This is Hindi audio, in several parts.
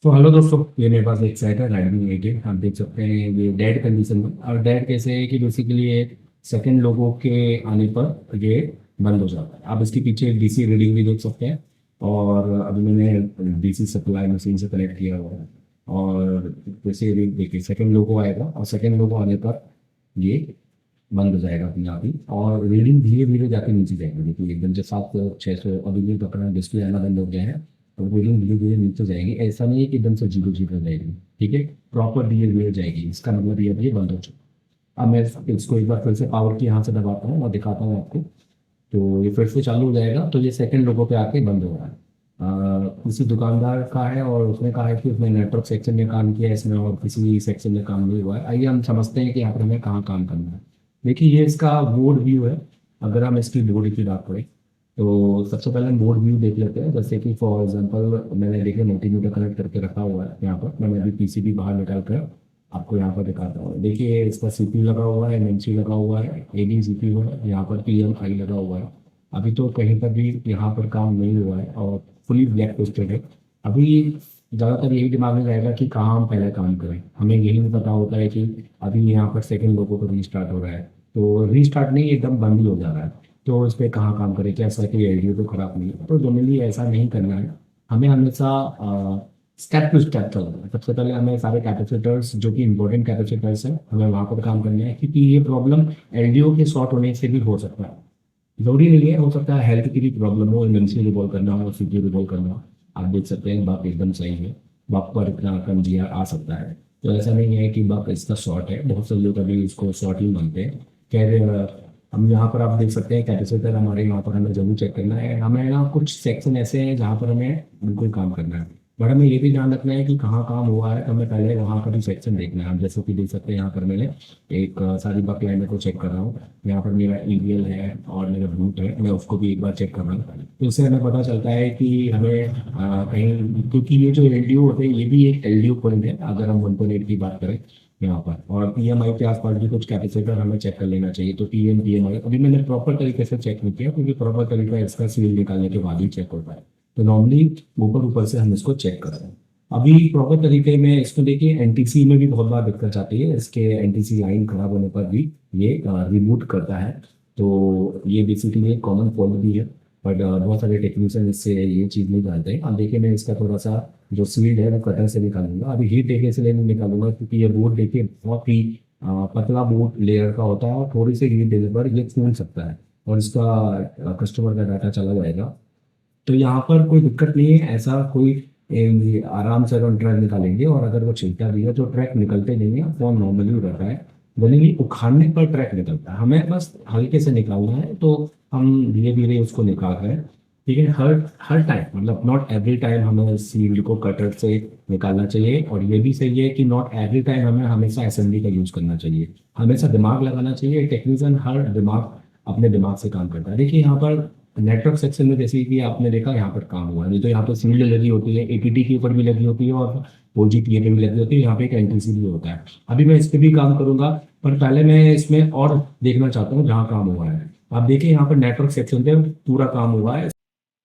तो हेलो दोस्तों, ये मेरे पास एक सेट है Redmi 8A। आप देख सकते हैं ये डेड कंडीशन में। और डेड कैसे है कि बेसिकली ये सेकंड लोगों के आने पर ये बंद हो जाता है। आप इसके पीछे डीसी रीडिंग भी देख सकते हैं। और अभी मैंने डीसी सप्लाई मशीन से कनेक्ट किया हुआ है। और जैसे ये देखिए सेकंड लोगो आएगा और सेकंड लोगो आने पर ये बंद हो जाएगा अपने आप ही। और रीडिंग धीरे धीरे जाके नीचे जाएगी। देखिए एकदम से 700 600 अभी भी अपना डिस्प्ले आना बंद हो गया है। तो रीडिंग धीरे धीरे नीचे जाएगी। ऐसा नहीं है कि एकदम से जीरो जीरो जाएगी। ठीक है, प्रॉपर धीरे धीरे जाएगी। इसका मतलब ये बंद हो चुका। अब मैं इसको एक बार फिर से पावर की यहाँ से दबाता हूँ और दिखाता हूँ आपको। तो ये फिर से चालू हो जाएगा। तो ये सेकंड लोगों पे आके बंद हो रहा है। किसी दुकानदार का है और उसने कहा है कि उसने नेटवर्क सेक्शन में काम किया है इसमें और किसी सेक्शन में काम नहीं हुआ है। आइए हम समझते हैं कि यहाँ पर हमें कहाँ काम करना है। देखिए ये इसका बोर्ड व्यू है। अगर हम इसकी बोर्ड की बात करें तो सबसे पहले हम बोर्ड व्यू देख लेते हैं। जैसे कि फॉर एग्जांपल मैंने देखिए मल्टीमीटर कनेक्ट करके रखा हुआ है यहाँ पर। मैंने अभी पीसीबी बाहर निकाल कर आपको यहाँ पर दिखाता हूँ। देखिए इसका सीपीयू लगा हुआ है, एमएमसी लगा हुआ है, एडी सीपीयू है, यहाँ पर पीएमआई लगा हुआ है। अभी तो कहीं पर भी यहाँ पर काम नहीं हुआ है और फुली ब्लैक पोस्टेड है। अभी ज़्यादातर यही दिमाग में रहेगा कि कहाँ हम पहले काम करें। हमें यही नहीं पता होता है कि अभी यहाँ पर सेकंड लोगों को रीस्टार्ट हो रहा है। तो रीस्टार्ट नहीं, एकदम बंद ही हो जा रहा है। तो इस पर कहाँ काम करें, क्या ऐसा कि एलडीओ तो खराब नहीं है। तो जनरली ऐसा नहीं करना है। हमें हमेशा स्टेप टू स्टेप चलना है। सबसे पहले हमें सारे कैपेसिटर्स जो कि इंपॉर्टेंट कैपेसिटर्स हैं हमें वहाँ पर काम करना है, क्योंकि ये प्रॉब्लम एलडीओ के शॉर्ट होने से भी हो सकता है। जरूरी नहीं है, हो सकता है हेल्थ की भी प्रॉब्लम हो, इमरजेंसी रिवॉल्व करना हो, सीपीयू रिवॉल्व करना हो। आप देख सकते हैं बग एकदम सही है। बग पर इतना कम जीआर आ सकता है। तो ऐसा नहीं है कि बग इसका शॉर्ट है। बहुत से लोग अभी इसको शॉर्ट ही मानते हैं। खैर हम यहाँ पर आप देख सकते हैं कैपेसिटर हमारे यहाँ पर हमें जरूर चेक करना है। हमें ना कुछ सेक्शन ऐसे हैं जहाँ पर हमें बिल्कुल काम करना है। बट हमें ये भी ध्यान रखना है कि कहाँ काम हुआ है। तो हमें पहले वहाँ का भी सेक्शन देखना है। आप जैसे कि देख सकते हैं यहाँ पर मैंने एक सारी बग लाइनों को चेक कर रहा हूँ। यहाँ पर मेरा ईवीएल है और मेरा रूट है, मैं उसको भी एक बार चेक कर रहा हूँ। तो इससे हमें पता चलता है कि हमें कहीं, क्योंकि ये जो एलडीओ होते हैं ये भी एक एलडीओ पॉइंट है अगर हम 1.8 की बात करें यहाँ पर। और पीएमआई के आसपास भी कुछ कैपेसिटर हमें चेक कर लेना चाहिए। तो पीएमआई अभी मैंने प्रॉपर तरीके से चेक नहीं किया, क्योंकि प्रॉपर तरीका इसका सील निकालने के बाद ही चेक होता है। तो नॉर्मली ऊपर ऊपर से हम इसको चेक करते हैं। अभी प्रॉपर तरीके में इसको देखिए, एनटीसी में भी बहुत बार दिक्कत आती है। इसके एनटीसी लाइन खराब होने पर भी ये रिबूट करता है। तो ये बेसिकली एक कॉमन फॉल्ट भी है। बट बहुत सारे टेक्नीशियन इससे ये चीज़ नहीं जानते हैं। अब देखिए मैं इसका थोड़ा सा जो सील्ड है वो कटर से निकालूंगा। अभी हीट देखिए इसलिए नहीं निकालूंगा क्योंकि ये बोर्ड देखिए बहुत ही पतला बोर्ड लेयर का होता है और थोड़ी सी हीट देने पर ये फूल सकता है और इसका कस्टमर का डाटा चला जाएगा। तो यहाँ पर कोई दिक्कत नहीं है। ऐसा कोई आराम से अगर ट्रैक निकालेंगे और अगर वो छिलता भी है तो ट्रैक निकलते नहीं है। फोन नॉर्मली रहता है। जनरली उखाड़ने पर ट्रैक निकलता है। हमें बस हल्के से निकालना है। तो हम धीरे धीरे उसको निकाल रहे हैं। ठीक है, हर हर टाइम मतलब नॉट एवरी टाइम हमें सील को कटर से निकालना चाहिए। और ये भी सही है कि नॉट एवरी टाइम हमें हमेशा असेंबली का यूज करना चाहिए। हमेशा दिमाग लगाना चाहिए। टेक्नीशियन हर दिमाग अपने दिमाग से काम करता है। देखिए यहाँ पर नेटवर्क सेक्शन में जैसे कि आपने देखा यहाँ पर काम हुआ है। नहीं तो यहाँ पर सील्ड लगी होती है, एटीटी के ऊपर भी लगी होती है और ओजीपीए पे भी लगी होती है। यहाँ पे एक एनटीसी भी होता है। अभी मैं इस पे भी काम करूंगा। पर पहले मैं इसमें और देखना चाहता हूँ जहाँ काम हुआ है। आप देखिए यहाँ पर नेटवर्क सेक्शन पे पूरा काम हुआ है।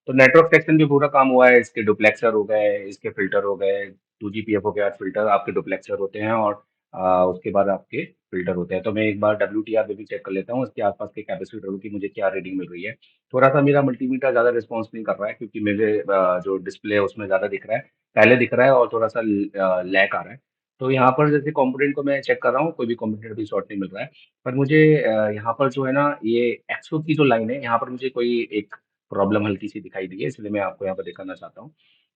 तो नेटवर्क सेक्शन भी पूरा काम हुआ है। इसके डुप्लेक्सर हो गए, इसके फिल्टर हो गए। 2GPF हो गया फिल्टर, आपके डुप्लेक्सर होते हैं और उसके बाद आपके फिल्टर होते हैं। तो मैं एक बार WTR पे भी चेक कर लेता हूँ उसके आसपास के कैपेसिटर की मुझे क्या रीडिंग मिल रही है। थोड़ा सा मेरा मल्टीमीटर ज़्यादा रिस्पॉन्स नहीं कर रहा है क्योंकि मेरे जो डिस्प्ले है उसमें ज़्यादा दिख रहा है, पहले दिख रहा है और थोड़ा सा लैग आ रहा है। तो यहाँ पर जैसे कंपोनेंट को मैं चेक कर रहा हूँ, कोई भी कंपोनेंट भी शॉर्ट नहीं मिल रहा है। पर मुझे यहाँ पर जो है ना ये एक्सो की जो लाइन है यहाँ पर मुझे कोई एक प्रॉब्लम हल्की सी दिखाई दी है, इसलिए मैं आपको यहाँ पर दिखाना चाहता हूँ।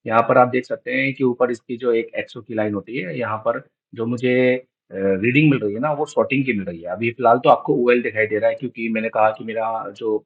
यहाँ पर आप देख सकते हैं कि ऊपर इसकी जो एक एक्सो की लाइन होती है, यहाँ पर जो मुझे रीडिंग मिल रही है ना वो शॉर्टिंग की मिल रही है। अभी फिलहाल तो आपको ओएल दिखाई दे रहा है क्योंकि मैंने कहा कि मेरा जो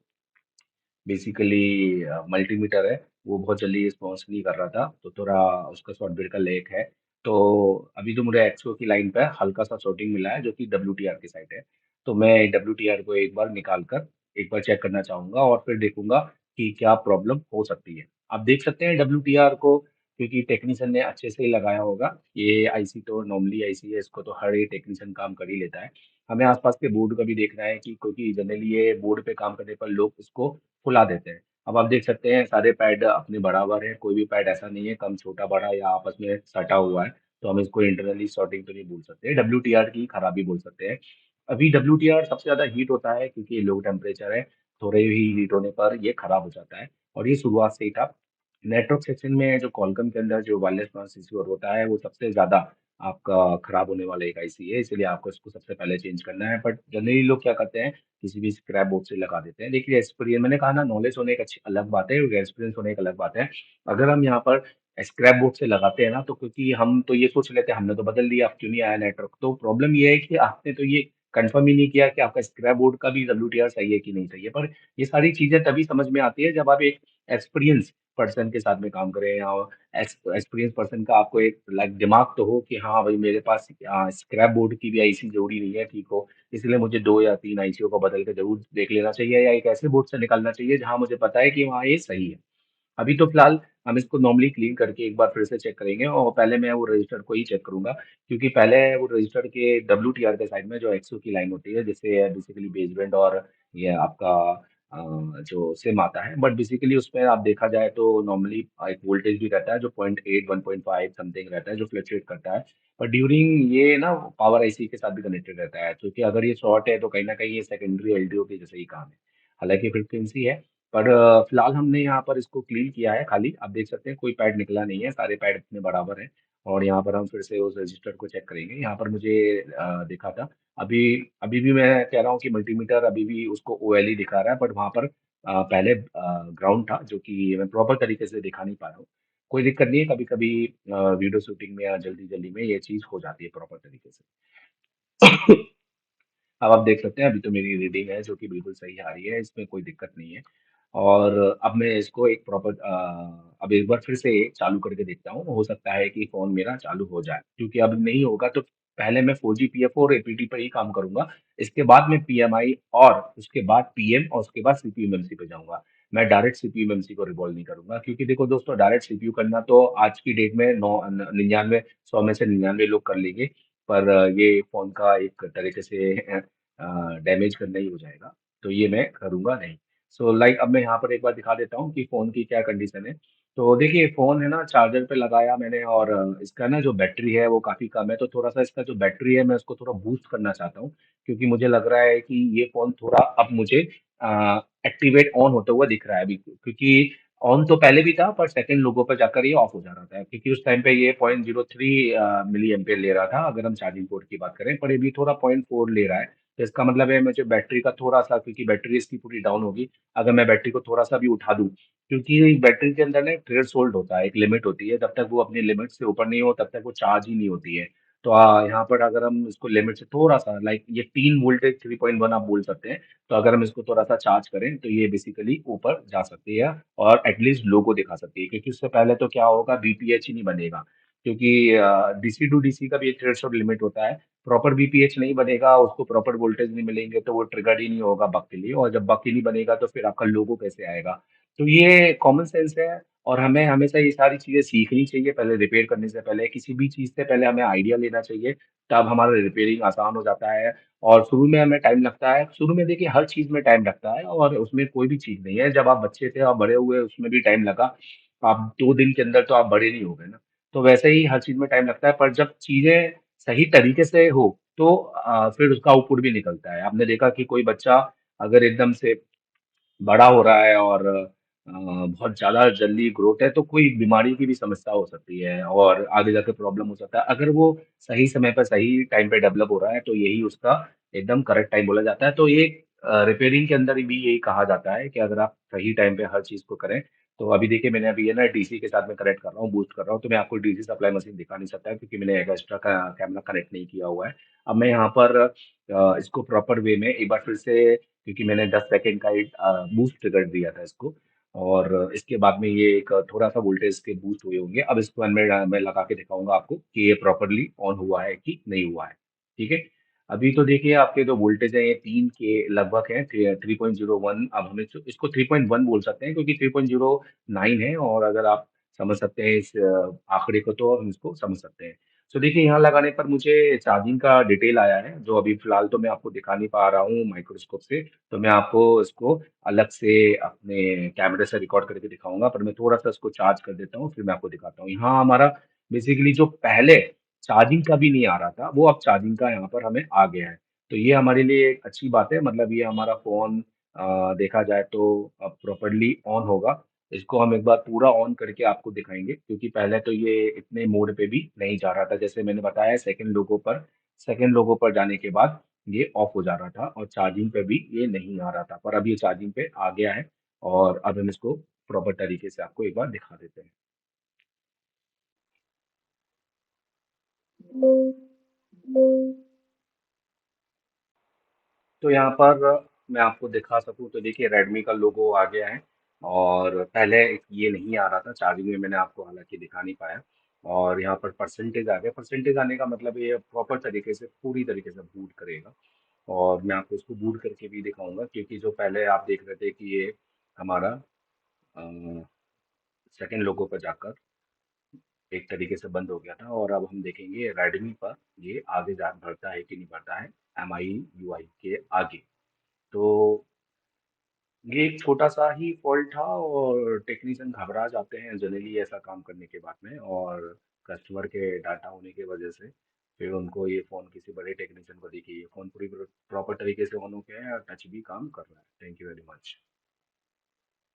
बेसिकली मल्टीमीटर है वो बहुत जल्दी रिस्पॉन्स नहीं कर रहा था, तो थोड़ा उसका सॉफ्टवेयर का लैग है। तो अभी जो मुझे एक्सओ की लाइन पे हल्का सा शॉर्टिंग मिला है जो कि WTR की साइड है। तो मैं WTR को एक बार निकाल कर एक बार चेक करना चाहूंगा और फिर देखूंगा कि क्या प्रॉब्लम हो सकती है। आप देख सकते हैं WTR को, क्योंकि टेक्नीशियन ने अच्छे से ही लगाया होगा। ये आईसी तो नॉर्मली आईसी है, इसको तो हर एक टेक्नीशियन काम कर ही लेता है। हमें आसपास के बोर्ड का भी देखना है कि क्योंकि जनरली ये बोर्ड पे काम करने पर लोग इसको फुला देते हैं। अब आप देख सकते हैं सारे पैड अपने बराबर हैं, कोई भी पैड ऐसा नहीं है कम छोटा बड़ा या आपस में सटा हुआ है। तो हम इसको इंटरनली सॉर्टिंग तो नहीं बोल सकते, WTR की खराबी बोल सकते हैं। अभी WTR सबसे ज्यादा हीट होता है क्योंकि ये लो टेम्परेचर है, थोड़े ही हीट होने पर ये खराब हो जाता है। और ये शुरुआत से ही था। नेटवर्क सेक्शन में जो कॉलकम के अंदर जो वायरलेस ट्रांससीवर होता है वो सबसे ज्यादा आपका खराब होने वाला एक आईसी है, इसलिए आपको इसको सबसे पहले चेंज करना है। बट जनरली लोग क्या करते हैं, किसी भी स्क्रैप बोर्ड से लगा देते हैं। देखिए एक्सपीरियंस, मैंने कहा ना, नॉलेज होने एक अच्छी अलग बात है और एक्सपीरियंस होने एक अलग बात है। अगर हम यहाँ पर स्क्रैप बोर्ड से लगाते हैं ना, तो क्योंकि हम तो ये सोच लेते हैं हमने तो बदल दिया, अब क्यों नहीं आया नेटवर्क। तो प्रॉब्लम ये है कि आपने तो ये कंफर्म ही नहीं किया कि आपका स्क्रैप बोर्ड का भी WTR सही है कि नहीं सही है। पर ये सारी चीजें तभी समझ में आती है जब आप एक एक्सपीरियंस पर्सन के साथ में काम करें, या एक्सपीरियंस पर्सन का आपको एक लाइक दिमाग तो हो कि हाँ भाई मेरे पास स्क्रैप बोर्ड की भी आईसी जरूरी नहीं है ठीक हो, इसलिए मुझे 2 या 3 आईसीओ को बदल के ज़रूर देख लेना चाहिए, या एक ऐसे बोर्ड से निकालना चाहिए जहाँ मुझे पता है कि वहाँ ये सही है। अभी तो फिलहाल हम इसको नॉर्मली क्लीन करके एक बार फिर से चेक करेंगे, और पहले मैं वो रजिस्टर को ही चेक करूंगा, क्योंकि पहले वो रजिस्टर के WTR के साइड में जो एक्सओ की लाइन होती है, जिससे बेसिकली बेसबैंड और ये आपका अ, जो सिम आता है, बट बेसिकली उसमें आप देखा जाए तो नॉर्मली एक वोल्टेज भी रहता है जो 0.8 1.5 समथिंग रहता है, जो फ्लक्चुएट करता है। पर ड्यूरिंग ये ना पावर आईसी के साथ भी कनेक्टेड रहता है, क्योंकि अगर ये शॉर्ट है तो कहीं ना कहीं ये सेकेंडरी एलडीओ के जैसे ही काम है। हालांकि फ्रिक्वेंसी है, पर फिलहाल हमने यहाँ पर इसको क्लीन किया है खाली। आप देख सकते हैं कोई पैड निकला नहीं है, सारे पैड अपने बराबर हैं। और यहाँ पर हम फिर से उस रजिस्टर को चेक करेंगे। यहाँ पर मुझे दिखा था, अभी अभी भी मैं कह रहा हूँ कि मल्टीमीटर अभी भी उसको OLE दिखा रहा है, बट वहाँ पर पहले ग्राउंड था, जो कि मैं प्रॉपर तरीके से दिखा नहीं पा रहा हूँ। कोई दिक्कत नहीं है, कभी कभी वीडियो शूटिंग में या जल्दी जल्दी में ये चीज हो जाती है प्रॉपर तरीके से। अब आप देख सकते हैं अभी तो मेरी रीडिंग है जो कि बिल्कुल सही आ रही है, इसमें कोई दिक्कत नहीं है। और अब मैं इसको एक प्रॉपर अब एक बार फिर से चालू करके देखता हूँ, हो सकता है कि फ़ोन मेरा चालू हो जाए, क्योंकि अब नहीं होगा तो पहले मैं 4GPF और APT पर ही काम करूँगा, इसके बाद मैं PMI और उसके बाद PM और उसके बाद CPU-MEMC पे जाऊँगा। मैं डायरेक्ट CPU-MEMC को रिवॉल्व नहीं करूँगा, क्योंकि देखो दोस्तों, डायरेक्ट CPU करना तो आज की डेट में 99 100 में से 99 लोग कर लेंगे, पर ये फ़ोन का एक तरीके से डैमेज करना ही हो जाएगा, तो ये मैं करूँगा नहीं। सो लाइक अब मैं यहाँ पर एक बार दिखा देता हूँ कि फ़ोन की क्या कंडीशन है। तो देखिए फ़ोन है ना, चार्जर पे लगाया मैंने, और इसका ना जो बैटरी है वो काफ़ी कम है, तो थोड़ा-सा इसका जो बैटरी है मैं उसको थोड़ा बूस्ट करना चाहता हूँ, क्योंकि मुझे लग रहा है कि ये फ़ोन थोड़ा अब मुझे एक्टिवेट ऑन होता हुआ दिख रहा है अभी, क्योंकि ऑन तो पहले भी था पर सेकंड लोगों पे जाकर ये ऑफ हो जा रहा था, क्योंकि उस टाइम पे ये 0.03 मिली एम्पेयर ले रहा था अगर हम चार्जिंग पोर्ट की बात करें, पर ये भी थोड़ा 0.4 ले रहा है। तो इसका मतलब है मुझे बैटरी का थोड़ा-सा, क्योंकि बैटरी इसकी पूरी डाउन होगी, अगर मैं बैटरी को थोड़ा-सा भी उठा दूँ, क्योंकि बैटरी के अंदर ना एक थ्रेशोल्ड होता है, एक लिमिट होती है, जब तक वो अपनी लिमिट से ऊपर नहीं हो तब तक वो चार्ज ही नहीं होती है। तो यहाँ पर अगर हम इसको लिमिट से थोड़ा-सा, लाइक ये 3 वोल्टेज 3.1 आप बोल सकते हैं, तो अगर हम इसको थोड़ा-सा चार्ज करें तो ये बेसिकली ऊपर जा सकती है और एटलीस्ट लोगो दिखा सकती है, क्योंकि उससे पहले तो क्या होगा, बीपीएच ही नहीं बनेगा, क्योंकि डीसी टू डीसी का भी एक थ्रेशोल्ड लिमिट होता है। प्रॉपर बीपीएच नहीं बनेगा, उसको प्रॉपर वोल्टेज नहीं मिलेंगे तो वो ट्रिगर ही नहीं होगा बग के लिए, और जब बग ही नहीं बनेगा तो फिर आपका लोगो कैसे आएगा। तो ये कॉमन सेंस है, और हमें हमेशा ये सारी चीजें सीखनी चाहिए पहले, रिपेयर करने से पहले, किसी भी चीज से पहले हमें आइडिया लेना चाहिए, तब हमारा रिपेयरिंग आसान हो जाता है। और शुरू में हमें टाइम लगता है, शुरू में देखिए हर चीज में टाइम लगता है, और उसमें कोई भी चीज नहीं है, जब आप बच्चे थे आप बड़े हुए उसमें भी टाइम लगा, आप 2 दिन के अंदर तो आप बड़े नहीं हो गए ना। तो वैसे ही हर चीज में टाइम लगता है, पर जब चीजें सही तरीके से हो तो फिर उसका आउटपुट भी निकलता है। आपने देखा कि कोई बच्चा अगर एकदम से बड़ा हो रहा है और बहुत ज़्यादा जल्दी ग्रोथ है, तो कोई बीमारी की भी समस्या हो सकती है और आगे जाके प्रॉब्लम हो सकता है। अगर वो सही समय पे, सही टाइम पे डेवलप हो रहा है, तो यही उसका एकदम करेक्ट टाइम बोला जाता है। तो ये रिपेयरिंग के अंदर भी यही कहा जाता है कि अगर आप सही टाइम पे हर चीज़ को करें, तो अभी देखिए मैंने अभी है ना डीसी के साथ में कनेक्ट कर रहा हूँ, बूस्ट कर रहा हूँ, तो मैं आपको डीसी सप्लाई मशीन दिखा नहीं सकता, क्योंकि मैंने एक एक्स्ट्रा का कैमरा कनेक्ट नहीं किया हुआ है। अब मैं यहाँ पर इसको प्रॉपर वे में एक बार फिर से, क्योंकि मैंने 10 सेकंड का एक बूस्ट कर दिया था इसको, और इसके बाद में ये एक थोड़ा-सा वोल्टेज के बूस्ट हुए होंगे। अब इसको मैं लगा के दिखाऊँगा आपको कि ये प्रॉपर्ली ऑन हुआ है कि नहीं हुआ है। ठीक है? अभी तो देखिए आपके जो वोल्टेज है ये 3 के लगभग है, 3.01, अब हम इसको 3.1 बोल सकते हैं, क्योंकि 3.09 है, और अगर आप समझ सकते हैं इस आंकड़े को तो हम इसको समझ सकते हैं। सो देखिए यहाँ लगाने पर मुझे चार्जिंग का डिटेल आया है, जो अभी फ़िलहाल तो मैं आपको दिखा नहीं पा रहा हूँ माइक्रोस्कोप से, तो मैं आपको इसको अलग से अपने कैमरे से रिकॉर्ड करके दिखाऊँगा, पर मैं थोड़ा-सा इसको चार्ज कर देता हूँ, फिर मैं आपको दिखाता हूँ। यहाँ हमारा बेसिकली जो पहले चार्जिंग का भी नहीं आ रहा था, वो अब चार्जिंग का यहाँ पर हमें आ गया है। तो ये हमारे लिए एक अच्छी बात है, मतलब ये हमारा फ़ोन देखा जाए तो अब प्रॉपर्ली ऑन होगा। इसको हम एक बार पूरा ऑन करके आपको दिखाएँगे, क्योंकि पहले तो ये इतने मोड पे भी नहीं जा रहा था। जैसे मैंने बताया सेकंड लोगों पर जाने के बाद ये ऑफ हो जा रहा था और चार्जिंग पे भी ये नहीं आ रहा था। पर अब ये चार्जिंग पे आ गया है और अब हम इसको प्रॉपर तरीके से आपको एक बार दिखा देते हैं। तो यहाँ पर मैं आपको दिखा सकूँ तो देखिए रेडमी का लोगो आ गया है और पहले ये नहीं आ रहा था, चार्जिंग में मैंने आपको हालाँकि दिखा नहीं पाया और यहाँ पर परसेंटेज आ गया। परसेंटेज आने का मतलब ये प्रॉपर तरीके से पूरी तरीके से बूट करेगा और मैं आपको इसको बूट करके भी दिखाऊँगा, क्योंकि जो पहले आप देख रहे थे कि ये हमारा सेकंड लोगो पर जाकर एक तरीके से बंद हो गया था और अब हम देखेंगे रेडमी पर ये आगे जा बढ़ता है कि नहीं बढ़ता है एमआई यूआई के आगे। तो ये एक छोटा-सा ही फ़ॉल्ट था और टेक्नीशियन घबरा जाते हैं जनरली ऐसा काम करने के बाद में, और कस्टमर के डाटा होने की वजह से फिर उनको ये फ़ोन किसी बड़े टेक्नीशियन को देखिए ये फ़ोन पूरी प्रॉपर तरीके से ऑन हो गया है और टच भी काम कर रहा है। Thank you very much.